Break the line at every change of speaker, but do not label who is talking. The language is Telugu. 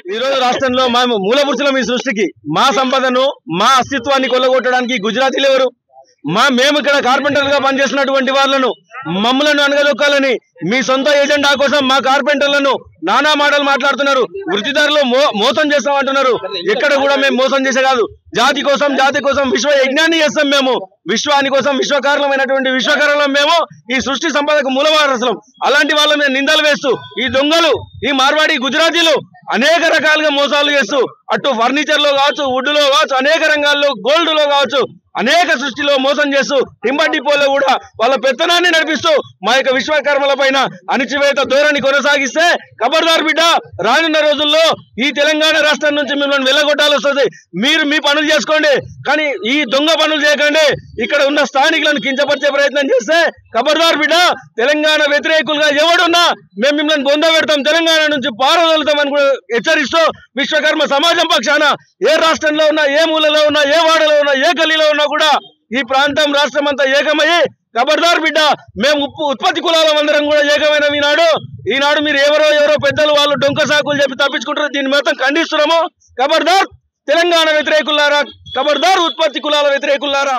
ఈ రోజు రాష్ట్రంలో మేము మూలపురుషులం ఈ సృష్టికి మా సంపదను మా అస్తిత్వాన్ని కొల్లగొట్టడానికి గుజరాతీలు ఎవరు మేము ఇక్కడ కార్పెంటర్లుగా పనిచేస్తున్నటువంటి వాళ్ళను మమ్మలను అనగదొక్కాలని మీ సొంత ఎజెండా కోసం మా కార్పెంటర్లను నానా మాటలు మాట్లాడుతున్నారు వృత్తిదారులు మోసం చేస్తామంటున్నారు ఎక్కడ కూడా మేము మోసం చేసే కాదు జాతి కోసం విశ్వ యజ్ఞాన్ని చేస్తాం మేము విశ్వాని కోసం విశ్వకారణమైనటువంటి విశ్వకారణం మేము ఈ సృష్టి సంపదకు మూలవారసులం అలాంటి వాళ్ళ మీద నిందలు వేస్తూ ఈ దొంగలు ఈ మార్వాడి గుజరాతీలు అనేక రకాలుగా మోసాలు చేస్తూ అటు ఫర్నిచర్ లో కావచ్చు వుడ్ లో కావచ్చు అనేక రంగాల్లో గోల్డ్ లో కావచ్చు అనేక సృష్టిలో మోసం చేస్తూ టింబర్ డిపోలో కూడా వాళ్ళ పెత్తనాన్ని నడిపిస్తూ మా యొక్క విశ్వకర్మల పైన అణిచివేత ధోరణి కొనసాగిస్తే ఖబర్దార్ బిడ్డ రానున్న రోజుల్లో ఈ తెలంగాణ రాష్ట్రం నుంచి మిమ్మల్ని వెళ్ళగొట్టాల్సి వస్తుంది మీరు మీ పనులు చేసుకోండి కానీ ఈ దొంగ పనులు చేయకండి ఇక్కడ ఉన్న స్థానికులను కించపరిచే ప్రయత్నం చేస్తే ఖబర్దార్ బిడ్డ తెలంగాణ వ్యతిరేకులుగా ఎవడున్నా మేము మిమ్మల్ని పొందబెడతాం తెలంగాణ నుంచి పారదలుతామని కూడా హెచ్చరిస్తూ విశ్వకర్మ సమాజం పక్షాన ఏ రాష్ట్రంలో ఉన్నా ఏ మూలలో ఉన్నా ఏ వాడలో ఉన్నా ఏ గల్లీలో ఉన్నా కూడా ఈ ప్రాంతం రాష్ట్రం అంతా ఏకమయ్యి ఖబర్దార్ బిడ్డ మేము ఉత్పత్తి కులాల అందరం కూడా ఏకమైన ఈనాడు మీరు ఎవరో పెద్దలు వాళ్ళు డొంక సాకులు చెప్పి తప్పించుకుంటారు దీన్ని మొత్తం ఖండిస్తున్నాము ఖబర్దార్ తెలంగాణ వ్యతిరేకులారా ఖబర్దార్ ఉత్పత్తి కులాల వ్యతిరేకులారా